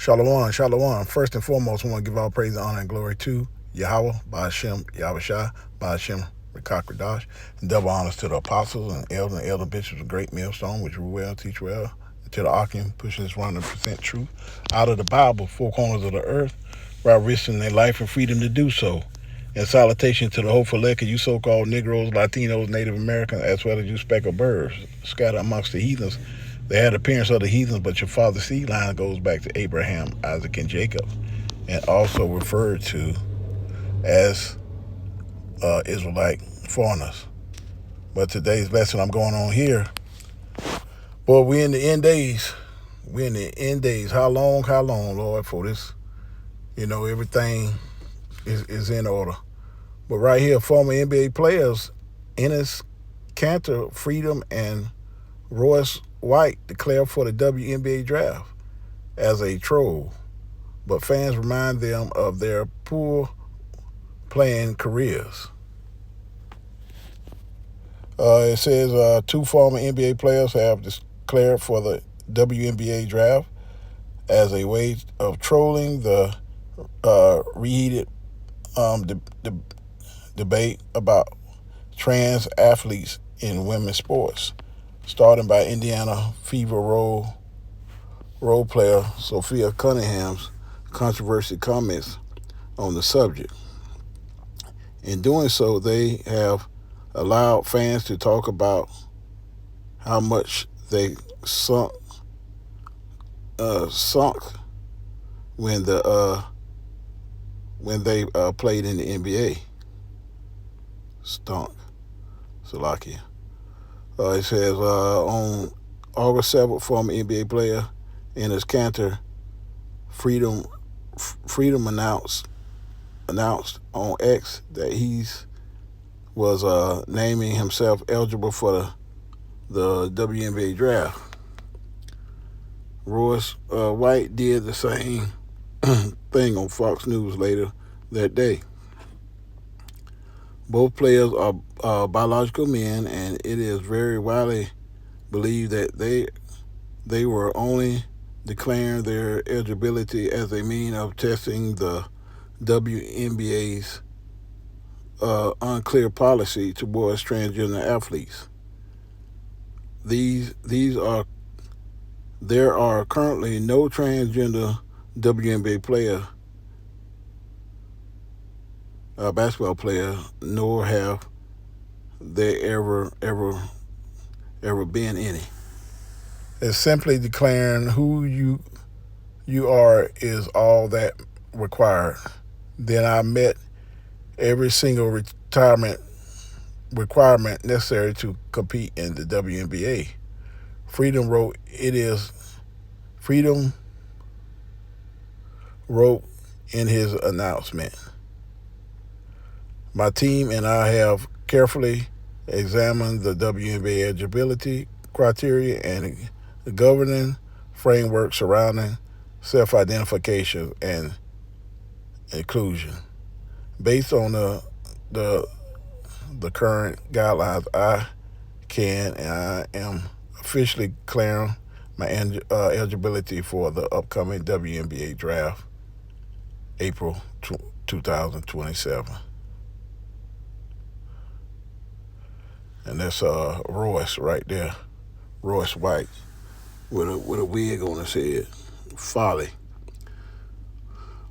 Shalom, shalom. First and foremost, I want to give all praise, honor, and glory to Yahweh, Ba'ashem, Yahushua, Ba'ashem, Rakakradash, and double honors to the apostles and elder bishops of Great Millstone, which rule well, teach well, and to the Akim, pushing this 100% truth out of the Bible, four corners of the earth, while risking their life and freedom to do so. And salutation to the hopeful elect of you so-called Negroes, Latinos, Native Americans, as well as you speckled birds scattered amongst the heathens. They had the appearance of the heathens, but your father's seed line goes back to Abraham, Isaac, and Jacob, and also referred to as Israelite foreigners. But today's lesson I'm going on here, boy, we're in the end days. We're in the end days. How long, Lord, for this? Everything is in order. But right here, former NBA players, Enes Kanter, Freedom, and Royce White declared for the WNBA draft as a troll, but fans remind them of their poor playing careers. It says two former NBA players have declared for the WNBA draft as a way of trolling the reheated debate about trans athletes in women's sports, starting by Indiana Fever role player Sophia Cunningham's controversial comments on the subject. In doing so, they have allowed fans to talk about how much they sunk when they played in the NBA. Stunk. Salakia. It says on August 7th, former NBA player Enes Kanter Freedom announced on X that he was naming himself eligible for the WNBA draft. Royce White did the same thing on Fox News later that day. Both players are biological men, and it is very widely believed that they were only declaring their eligibility as a means of testing the WNBA's unclear policy towards transgender athletes. There are currently no transgender WNBA basketball player, nor have there ever been any. It's simply declaring who you are is all that required. Then I met every single retirement requirement necessary to compete in the WNBA. Freedom wrote in his announcement, "My team and I have carefully examined the WNBA eligibility criteria and the governing framework surrounding self-identification and inclusion. Based on the current guidelines, I am officially declaring my eligibility for the upcoming WNBA draft, April 2027. And that's Royce right there, Royce White, with a wig on his head. Folly.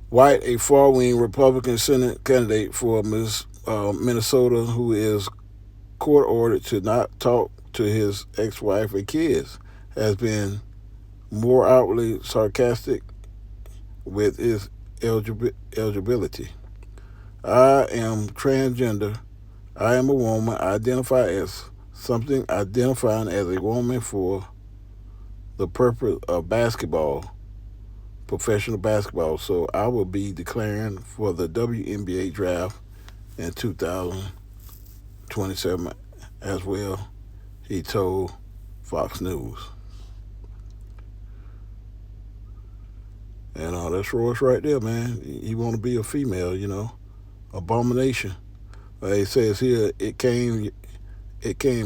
White, a far-wing Republican Senate candidate for Minnesota, who is court-ordered to not talk to his ex-wife and kids, has been more outwardly sarcastic with his eligibility. "I am transgender. I am a woman. I identify as something identifying as a woman for the purpose of basketball, professional basketball. So I will be declaring for the WNBA draft in 2027 as well," he told Fox News. And that's Royce right there, man. He want to be a female, abomination. It says here, it came,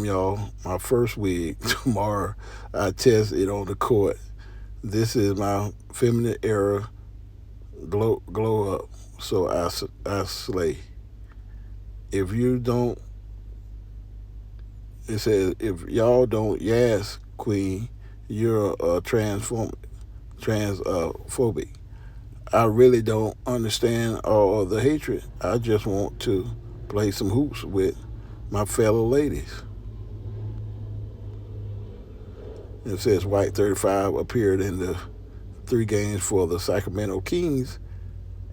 y'all. My first wig tomorrow. I test it on the court. This is my feminine era. Glow up, so I slay. If you don't, it says if y'all don't, yes, queen, you're a transphobic. I really don't understand all of the hatred. I just want to play some hoops with my fellow ladies. It says White 35 appeared in the 3 games for the Sacramento Kings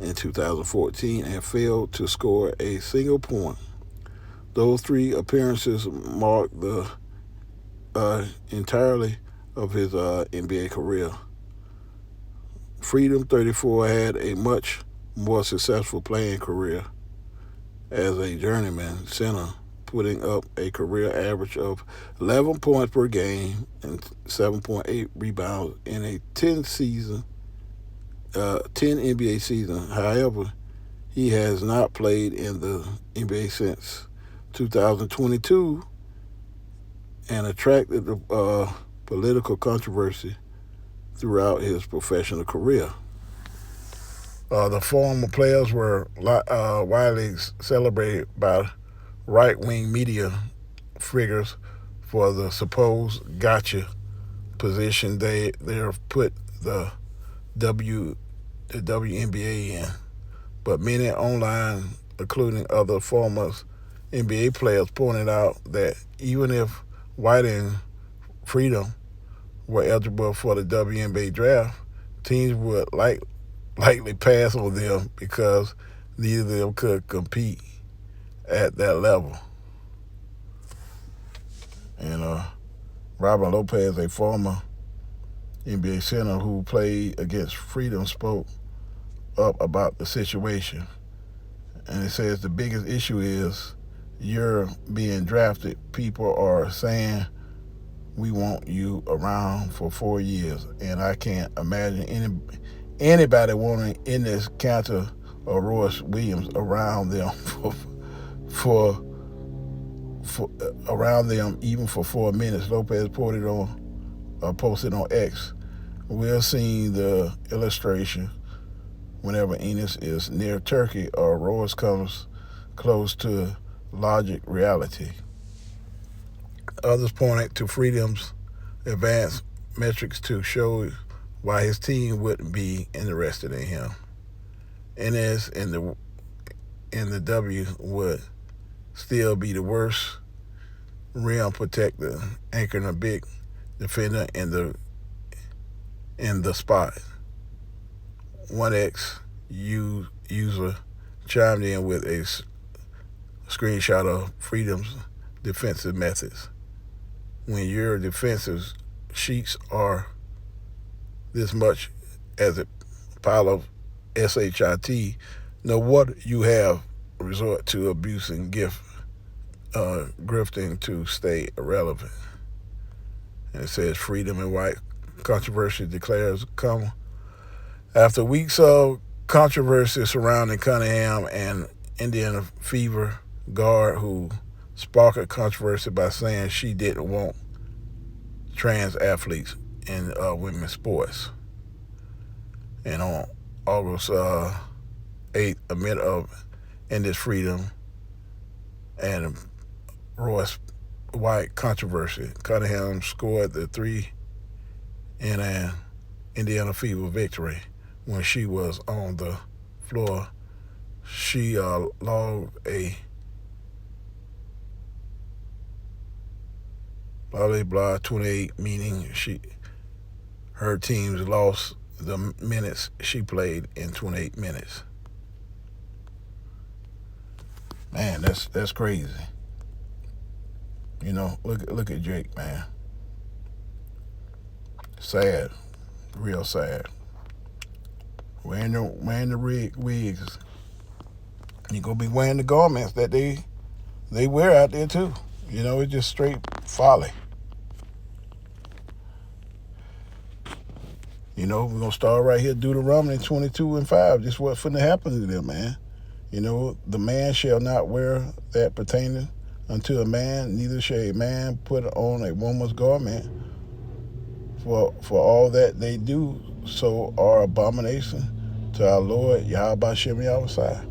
in 2014 and failed to score a single point. Those 3 appearances marked the entirely of his NBA career. Freedom 34 had a much more successful playing career as a journeyman center, putting up a career average of 11 points per game and 7.8 rebounds in a 10 NBA season. However, he has not played in the NBA since 2022 and attracted political controversy throughout his professional career. The former players were widely celebrated by right wing media figures for the supposed gotcha position they have put W the WNBA in. But many online, including other former NBA players, pointed out that even if White and Freedom were eligible for the WNBA draft, teams would likely pass on them because neither of them could compete at that level. And Robin Lopez, a former NBA center who played against Freedom, spoke up about the situation. And it says the biggest issue is you're being drafted. People are saying we want you around for 4 years, and I can't imagine anybody wanting in this counter or Royce Williams around them for around them even for 4 minutes. Lopez posted on X. We're seeing the illustration whenever Enos is near Turkey or Royce comes close to logic reality. Others pointed to Freedom's advanced metrics to show why his team wouldn't be interested in him. NS in the W would still be the worst rim protector, anchoring a big defender in the spot. 1X user chimed in with a screenshot of Freedom's defensive methods. When your defensive sheets are this much as a pile of shit, no wonder you have resort to abuse and grifting to stay irrelevant. And it says Freedom and White controversy declares come after weeks of controversy surrounding Cunningham and Indiana Fever guard who sparked a controversy by saying she didn't want trans athletes in women's sports. And on August 8th, amid of Indus Freedom and Royce White controversy, Cunningham scored the 3 in an Indiana Fever victory. When she was on the floor, she logged a blah 28, meaning her teams lost the minutes she played in 28 minutes. Man, that's crazy. You know, look at Jake, man. Sad, real sad. Wearing the wigs. You gonna be wearing the garments that they wear out there too. You know, it's just straight folly. You know, we're gonna start right here, Deuteronomy 22:5. Just what's finna happen to them, man. You know, the man shall not wear that pertaining unto a man, neither shall a man put on a woman's garment. for all that they do so are abomination to our Lord Yahweh Shem Yahweh.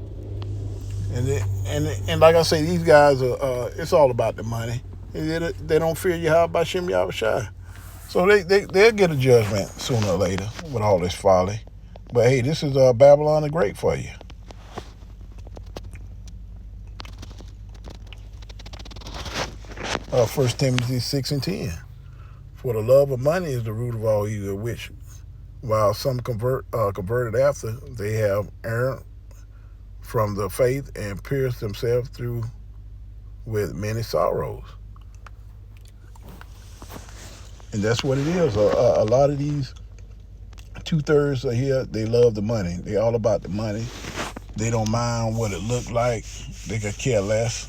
And like I say, these guys are it's all about the money. They don't fear Yahweh Shem Yahweh. So they'll get a judgment sooner or later with all this folly. But hey, this is Babylon the Great for you. 1 Timothy 6:10. For the love of money is the root of all evil, which, while some converted after, they have erred from the faith and pierced themselves through with many sorrows. And that's what it is. A lot of these 2/3 are here, they love the money. They all about the money. They don't mind what it looked like. They could care less.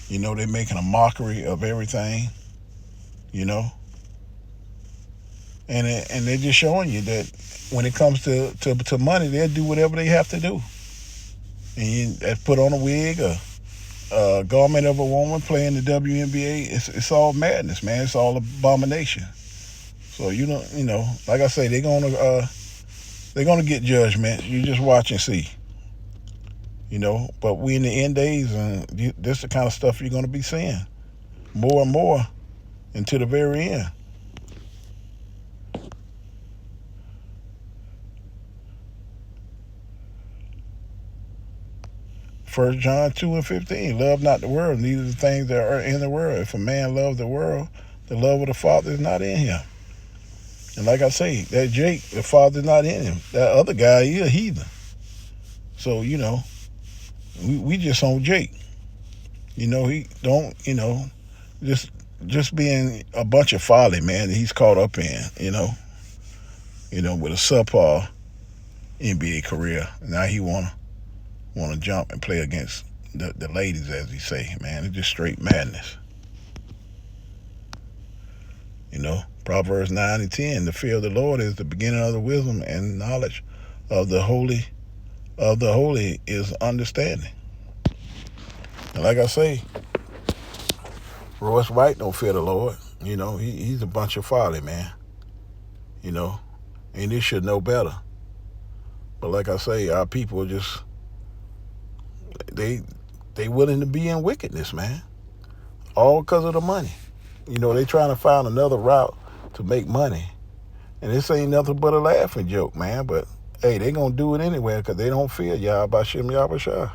They're making a mockery of everything, And they're just showing you that when it comes to money, they'll do whatever they have to do. And that's put on a wig, a garment of a woman playing the WNBA. It's all madness, man. It's all abomination. So like I say, they're gonna get judgment. You just watch and see. But we in the end days, and this is the kind of stuff you're gonna be seeing more and more until the very end. First John 2:15, love not the world, neither the things that are in the world. If a man loves the world, the love of the Father is not in him. And like I say, that Jake, the Father's not in him. That other guy, he's a heathen. So, we just on Jake. He don't, just being a bunch of folly, man, that he's caught up in, with a subpar NBA career. Now he wanna jump and play against the ladies, as he say, man. It's just straight madness. Proverbs 9:10, the fear of the Lord is the beginning of the wisdom, and knowledge of the holy is understanding. And like I say, Royce White don't fear the Lord. He's a bunch of folly, man. And he should know better. But like I say, our people just they willing to be in wickedness, man. All because of the money. They trying to find another route to make money. And this ain't nothing but a laughing joke, man. But hey, they gonna do it anyway because they don't fear Yahweh Shem Yahweh.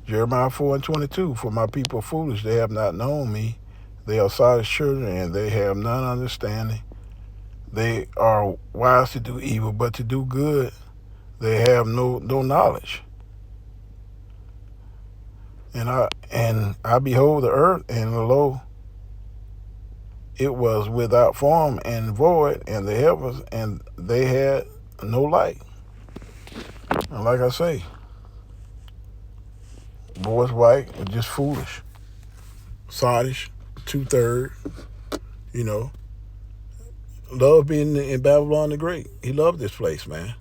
Jeremiah 4:22, for my people are foolish, they have not known me. They are silent children, and they have none understanding. They are wise to do evil, but to do good, they have no knowledge. And I behold the earth, and lo, it was without form and void, and the heavens, and they had no light. And like I say, Royce White was just foolish, sottish, 2/3. Love being in Babylon the Great. He loved this place, man.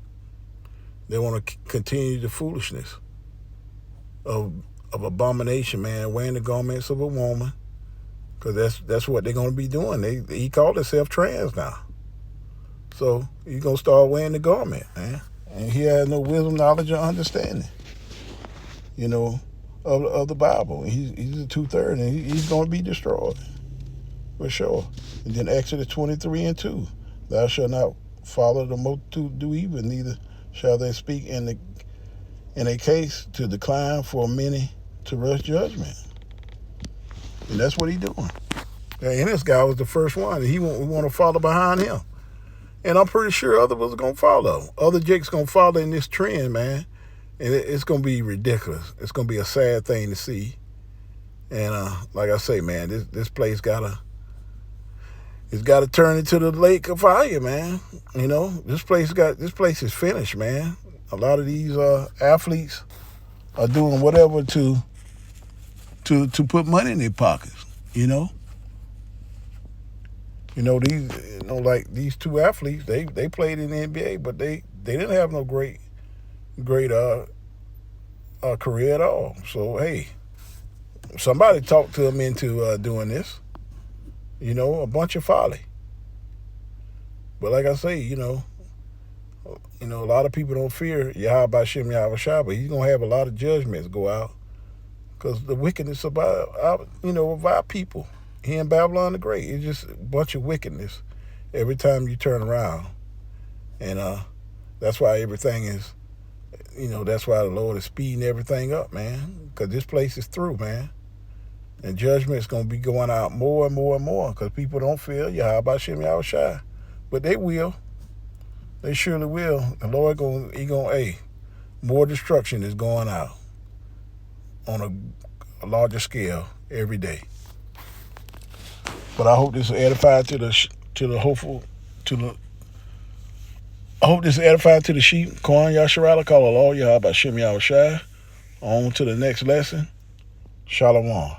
They want to continue the foolishness of abomination, man, wearing the garments of a woman, because that's what they're going to be doing. He called himself trans now. So he's going to start wearing the garment, man. And he has no wisdom, knowledge, or understanding, of the Bible. He's a 2/3, and he's going to be destroyed, for sure. And then Exodus 23:2, thou shalt not follow the multitude do evil, neither shall they speak in a case to decline for many to rush judgment. And that's what he's doing. And this guy was the first one. We want to follow behind him. And I'm pretty sure others are going to follow. Other Jake's going to follow in this trend, man. And it's going to be ridiculous. It's going to be a sad thing to see. And like I say, man, this place it's got to turn into the lake of fire, man. This place is finished, man. A lot of these athletes are doing whatever to put money in their pockets. Like these two athletes, they played in the NBA, but they didn't have no great career at all. So hey, Somebody talked to them into doing this. A bunch of folly. But like I say, a lot of people don't fear Yahweh Shem Yahweh Shah, but he's gonna have a lot of judgments go out because the wickedness of our people here in Babylon the Great. It's just a bunch of wickedness every time you turn around, and that's why everything is, that's why the Lord is speeding everything up, man, because this place is through, man. And judgment is going to be going out more and more and more because people don't fear Yahweh Shem Yahweh Shai. But they will. They surely will. The Lord, more destruction is going out on a larger scale every day. But I hope this edified to the hopeful, I hope this edified to the sheep. Kwan Yasharala, call Allah Yahweh Shem Yahweh Shai. On to the next lesson. Shalom.